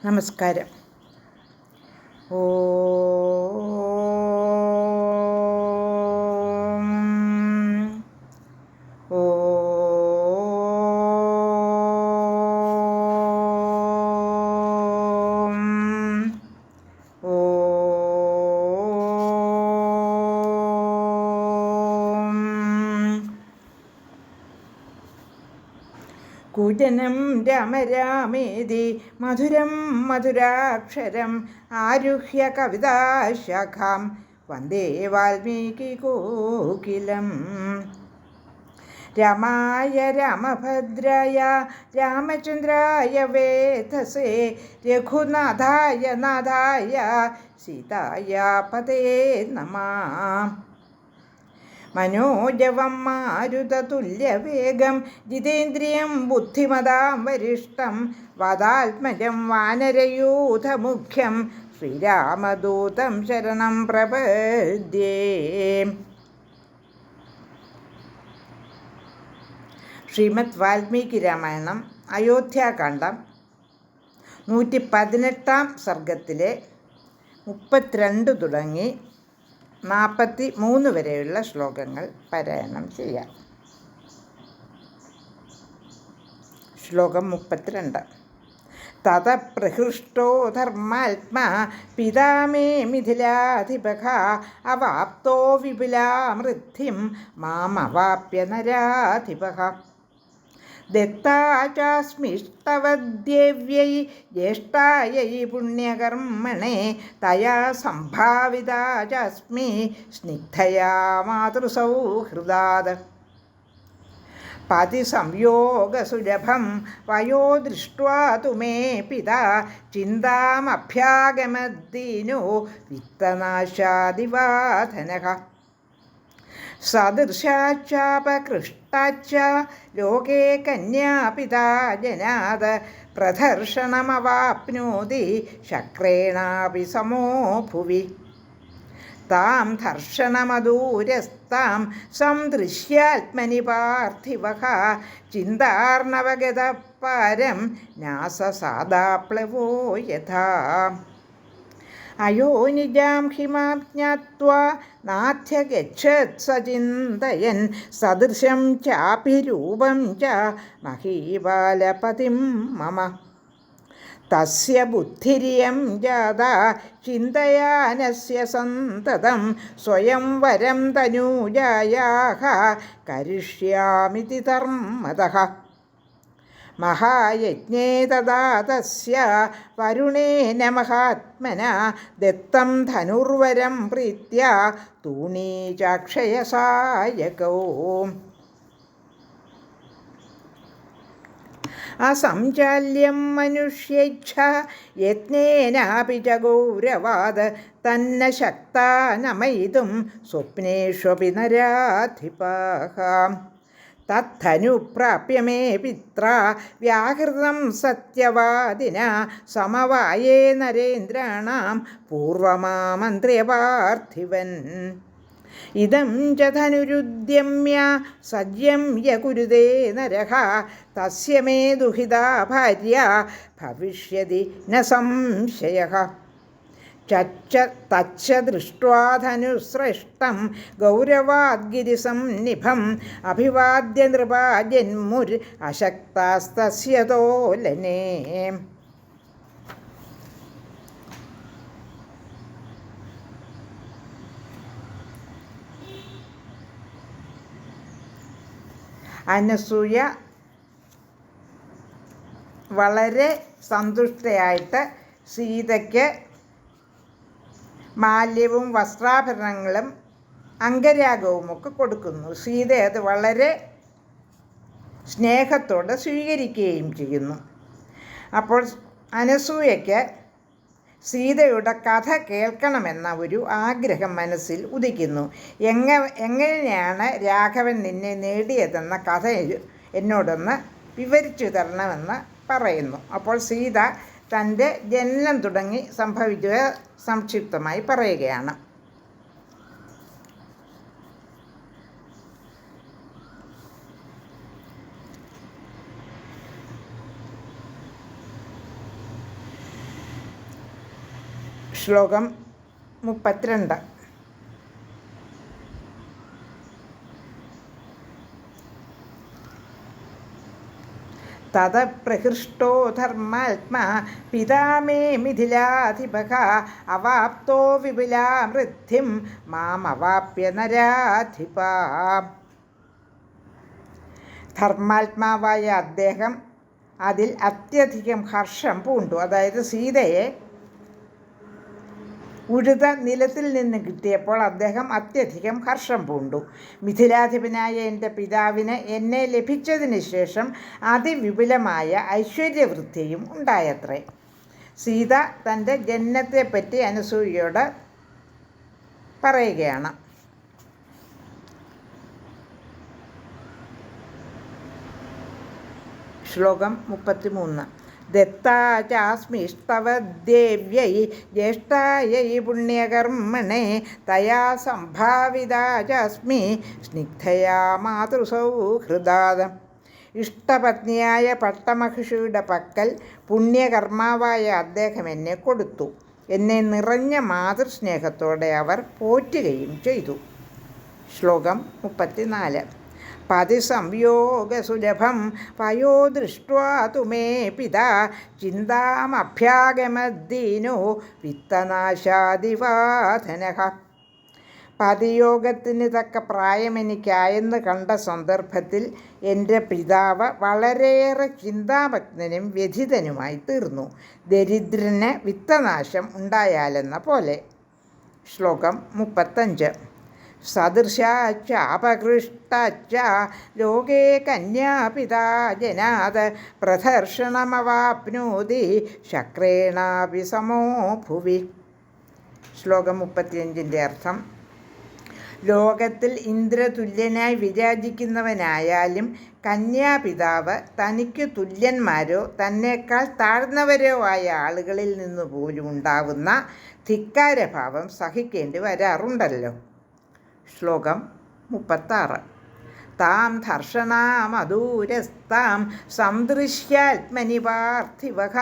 നമസ്കാരം. ഓം കൂജനം രാമ രാമേതി മധുരം മധുരാക്ഷരം ആരുഹ്യ കവിതാശാഖാം വന്ദേ വാൽമീകികോകിലം. രാമായ രാമഭദ്രായ രാമചന്ദ്രായ വേധസേ രഘുനാഥായ നാഥായ സീതായ പതേ നമഃ. മനോജവം മാരുതതുല്യവേഗം ജിതേന്ദ്രിയം ബുദ്ധിമതാം വരിഷ്ഠം വാതാത്മജം വാനരയൂഥമുഖ്യം ശ്രീരാമദൂതം ശരണം പ്രപദ്യേ. ശ്രീമദ് വാൽമീകി രാമായണം അയോധ്യാകാന്ഡം 118 സർഗത്തിലെ 32 തുടങ്ങി 43 വരെയുള്ള ശ്ലോകങ്ങൾ പാരായണം ചെയ്യാം. ശ്ലോകം 32. തത പ്രഹൃഷ്ടോ ധർമാത്മാ പിതാ മേ മിഥിലാധിപഃ അവാപ്തോ വിപുലാമൃദ്ധിം മാമവാപ്യ നരാധിപഃ. ദത്താചാസ്മിഷ്ടവദ്ദേവ്യൈ ജ്യേഷ്ഠായൈ പുണ്യകർമ്മണേ തയാ സംഭാവിതാചാസ്മി സ്നിഗ്ധയാ മാതൃസൗഹൃദാത്. പതിസംയോഗസുലഭം വയോ ദൃഷ്ട്വാ തു മേ പിതാ ചിന്താമഭ്യാഗമദ്ദീനോ വിത്തനാശാദിവാധനഃ. സദൃശാച്ചാപകൃഷ്ടാച്ച ലോകേ കന്യാപിതാ ജനാത് പ്രദർശനമവാപ്നോതി ശക്രേണാപി സമോ ഭുവി. താം ധർഷണമദൂരസ്താം സംദൃശ്യാത്മനി പാർത്ഥിവഃ ചിന്താർണവഗതഃ പാരം നാസസാദാപ്ലവോ യഥാ. അയോനിജാം ഹിമാം ജ്ഞാത്വാ നാഥ്യഗച്ഛത് സചിന്തയൻ സദൃശം ചാപി രൂപം ച മഹീപാലപതിം മമ. തസ്യ ബുദ്ധിരിയം ജാതാ ചിന്തയാനസ്യ സന്തതം സ്വയം വരം തനൂജായാഃ കരിഷ്യാമിതി ധർമ്മതഃ. മഹായജ്ഞേ തദാ തസ്യ വരുണേന മഹാത്മനാ ദത്തം ധനുർവരം പ്രീത്യാ തൂണീചാക്ഷയസായകൗ. അസംചാല്യം മനുഷ്യേച്ഛ യജ്ഞേനാപി ച ഗൗരവാത് തന്ന ശക്താ നമയിതും സ്വപ്നേഷ്വപി നരാധിപാഃ. തദ്ധനുപ്രാപ്യ മേ പിത്രാ വ്യാഹൃതം സത്യവാദിനാ സമവായേ നരേന്ദ്രാണാം പൂർവമാമന്ത്ര്യ പാർത്ഥിവൻ. ഇദം ച ധനുരുദ്യമ്യ സജ്യം യകുരുതേ നരഃ തസ്യ മേ ദുഹിതാ ഭാര്യ ഭവിഷ്യതി ന സംശയഃ. തച്ച ദൃഷ്ട്വാ ധനുസ്രഷ്ടം ഗൗരവാദ്ഗിരിസംനിഭം അഭിവാദ്യ നൃപാ ജന്മുർ അശക്താസ്തസ്യ തോലനേ. അനസൂയ വളരെ സന്തുഷ്ടയായിട്ട് സീതയ്ക്ക് മാല്യവും വസ്ത്രാഭരണങ്ങളും അംഗരാഗവുമൊക്കെ കൊടുക്കുന്നു. സീത അത് വളരെ സ്നേഹത്തോടെ സ്വീകരിക്കുകയും ചെയ്യുന്നു. അപ്പോൾ അനസൂയയ്ക്ക് സീതയുടെ കഥ കേൾക്കണമെന്ന ഒരു ആഗ്രഹം മനസ്സിൽ ഉദിക്കുന്നു. എങ്ങനെയാണ് രാഘവൻ നിന്നെ നേടിയതെന്ന കഥ എന്നോടൊന്ന് വിവരിച്ചു തരണമെന്ന് പറയുന്നു. അപ്പോൾ സീത തൻ്റെ ജനനം തുടങ്ങി സംഭവിക്കുക സംക്ഷിപ്തമായി പറയുകയാണ്. ശ്ലോകം 32. തത പ്രഹൃഷ്ടോ ധർമാത്മാ പിതാ മേ മിഥിലാധിപഃ അവാപ്തോ വിപുലാമൃദ്ധിം മാമവാപ്യ നരാധിപാ. ധർമാത്മാവായ അദ്ദേഹം അതിൽ അത്യധികം ഹർഷം പൂണ്ടു. അതായത് സീതയെ ഉഴുത നിലത്തിൽ നിന്ന് കിട്ടിയപ്പോൾ അദ്ദേഹം അത്യധികം ഹർഷം പൂണ്ടു. മിഥിലാധിപനായ എൻ്റെ പിതാവിന് എന്നെ ലഭിച്ചതിന് ശേഷം അതിവിപുലമായ ഐശ്വര്യവൃദ്ധിയും ഉണ്ടായത്രേ. സീത തൻ്റെ ജനനത്തെപ്പറ്റി അനസൂയയോട് പറയുകയാണ്. ശ്ലോകം 33. ദത്താ ചാസ്മിഷ്ടവ ദേവ്യൈ ജ്യേഷ്ഠായൈ പുണ്യകർമ്മണേ തയാ സംഭാവിതാ ചാസ്മി സ്നിഗ്ധയാ മാതൃസൗഹൃദാത്. ഇഷ്ടപത്നിയായ പട്ടമഹിഷിയുടെ പക്കൽ പുണ്യകർമാവായ അദ്ദേഹം എന്നെ കൊടുത്തു. എന്നെ നിറഞ്ഞ മാതൃസ്നേഹത്തോടെ അവർ പോറ്റുകയും ചെയ്തു. ശ്ലോകം 34. പതിസംയോഗസുലഭം പയോ ദൃഷ്ട്വാ തു മേ പിതാ ചിന്താമഭ്യാഗമദ്ദീനോ വിത്തനാശാദിവാധനഃ. പതിയോഗത്തിന് തക്ക പ്രായമെനിക്കായെന്ന് കണ്ട സന്ദർഭത്തിൽ എൻ്റെ പിതാവ് വളരെയേറെ ചിന്താമഗ്നനും വ്യഥിതനുമായി തീർന്നു. ദരിദ്രന് വിത്തനാശം ഉണ്ടായാലെന്ന പോലെ. ശ്ലോകം 35. സദൃശാച്ചാപകൃഷ്ടാച്ച ലോകേ കന്യാപിതാ ജനാത് പ്രദർശനമവാപ്നോതി ശക്രേണാപി സമോ ഭുവി. ശ്ലോകം 35-ൻ്റെ അർത്ഥം: ലോകത്തിൽ ഇന്ദ്രതുല്യനായി വിരാജിക്കുന്നവനായാലും കന്യാപിതാവ് തനിക്ക് തുല്യന്മാരോ തന്നേക്കാൾ താഴ്ന്നവരോ ആയ ആളുകളിൽ നിന്ന് പോലും ഉണ്ടാവുന്ന ധിക്കാരഭാവം സഹിക്കേണ്ടി വരാറുണ്ടല്ലോ. ശ്ലോകം 36. താം ധർഷണാമദൂരസ്താം സംദൃശ്യാത്മനി പാർത്ഥിവഃ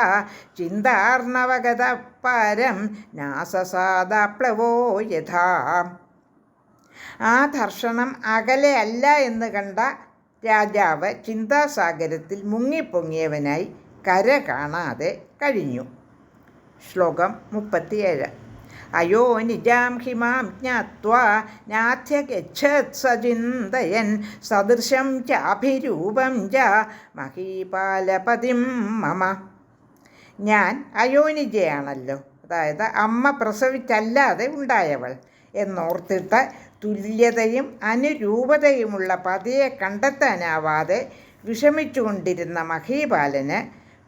ചിന്താർണവഗത പാരം നാസസാദാപ്ലവോ യഥാ. ആ ധർഷണം അകലെ അല്ല എന്ന് കണ്ട രാജാവ് ചിന്താസാഗരത്തിൽ മുങ്ങിപ്പൊങ്ങിയവനായി കര കാണാതെ കഴിഞ്ഞു. ശ്ലോകം 37. അയോ നിജാം ഹിമാം ജ്ഞാത്വാ നാഥ്യഗച്ഛത് സചിന്തയൻ സദൃശം ചാഭിരൂപം ച മഹീപാലപതിം മമ. ഞാൻ അയോനിജയാണല്ലോ, അതായത് അമ്മ പ്രസവിച്ചല്ലാതെ ഉണ്ടായവൾ എന്നോർത്തിട്ട് തുല്യതയും അനുരൂപതയുമുള്ള പതിയെ കണ്ടെത്താനാവാതെ വിഷമിച്ചുകൊണ്ടിരുന്ന മഹീപാലന്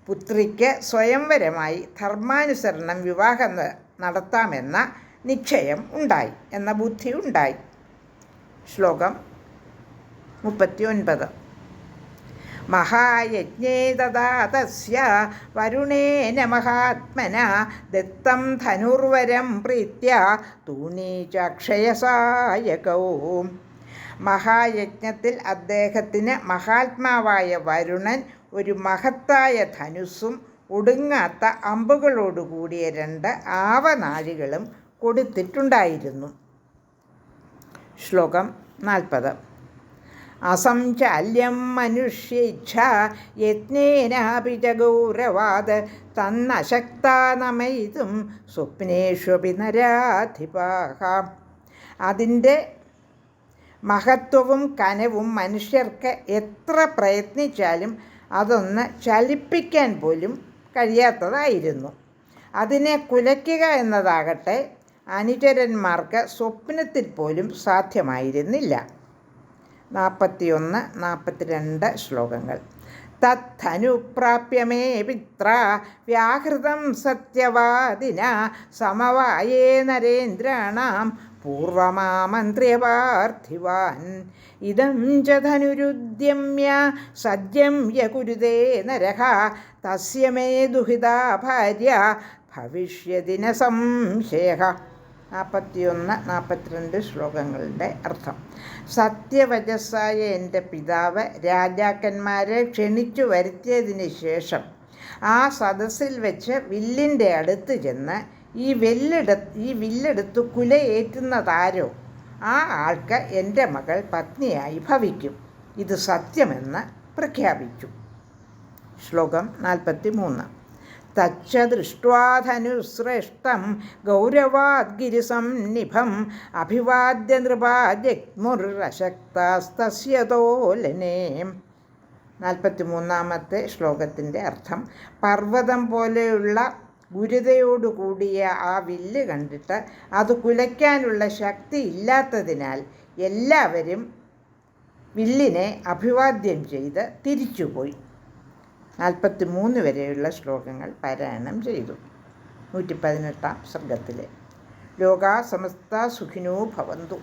പുത്രിക്ക് സ്വയംവരമായി ധർമാനുസരണം വിവാഹം നടത്താമെന്ന നിശ്ചയം ഉണ്ടായി, എന്ന ബുദ്ധി ഉണ്ടായി. ശ്ലോകം 39. മഹായജ്ഞേ തഥാ തസ്യ വരുണേന മഹാത്മന ദത്തം ധനുർവരം പ്രീത്യ തൂണീചാക്ഷയസായകൗ. മഹായജ്ഞത്തിൽ അദ്ദേഹത്തിന് മഹാത്മാവായ വരുണൻ ഒരു മഹത്തായ ധനുസ്സും ഒടുങ്ങാത്ത അമ്പുകളോടുകൂടിയ 2 ആവനാഴികളും കൊടുത്തിട്ടുണ്ടായിരുന്നു. ശ്ലോകം 40. അസംചാല്യം മനുഷ്യേച്ഛ യജ്ഞേനാപി ച ഗൗരവാത് തന്നശക്താ നമയിതും സ്വപ്നേഷ്വപി നരാധിപാഃ. അതിൻ്റെ മഹത്വവും കനവും മനുഷ്യർക്ക് എത്ര പ്രയത്നിച്ചാലും അതൊന്ന് ചലിപ്പിക്കാൻ പോലും കഴിയാത്തതായിരുന്നു. അതിനെ കുലയ്ക്കുക എന്നതാകട്ടെ അനുചരന്മാർക്ക് സ്വപ്നത്തിൽ പോലും സാധ്യമായിരുന്നില്ല. 41, 42 ശ്ലോകങ്ങൾ. തദ്ധനുപ്രാപ്യ മേ പിത്ര വ്യാഹൃതം സത്യവാദിന സമവായേ നരേന്ദ്രാണാം പൂർവമാമന്ത്ര്യ പാർത്ഥിവാൻ ഇദം ച ധനുരുദ്യമ്യ സജ്യം യകുരുതേ നരഃ തസ്യ മേ ദുഹിതാ ഭാര്യ ഭവിഷ്യതി ന സംശയഃ. 41, 42 ശ്ലോകങ്ങളുടെ അർത്ഥം: സത്യവചസ്സായ എൻ്റെ പിതാവ് രാജാക്കന്മാരെ ക്ഷണിച്ചു വരുത്തിയതിന് ശേഷം ആ സദസ്സിൽ വെച്ച് വില്ലിൻ്റെ അടുത്ത് ചെന്ന് ഈ വില്ലെടുത്ത് കുലയേറ്റുന്നതാരോ ആ ആൾക്ക് എൻ്റെ മകൾ പത്നിയായി ഭവിക്കും. ഇത് സത്യമെന്ന് പ്രഖ്യാപിച്ചു. ശ്ലോകം 43. തച്ച ദൃഷ്ട്വാ ധനുശ്രേഷ്ഠം ഗൗരവാദ് ഗിരിസംനിഭം അഭിവാദ്യ നൃപാ ജഗ്മുരശക്തസ്തസ്യതോലനേ. 43-ാമത്തെ ശ്ലോകത്തിൻ്റെ അർത്ഥം: പർവ്വതം പോലെയുള്ള ഗുരുതയോടുകൂടിയ ആ വില്ല് കണ്ടിട്ട് അത് കുലയ്ക്കാനുള്ള ശക്തി ഇല്ലാത്തതിനാൽ എല്ലാവരും വില്ലിനെ അഭിവാദ്യം ചെയ്ത് തിരിച്ചുപോയി. 43 വരെയുള്ള ശ്ലോകങ്ങൾ പാരായണം ചെയ്തു. 118-ാം സർഗത്തിലെ ലോകാ സമസ്ത സുഖിനോ ഭവന്തു.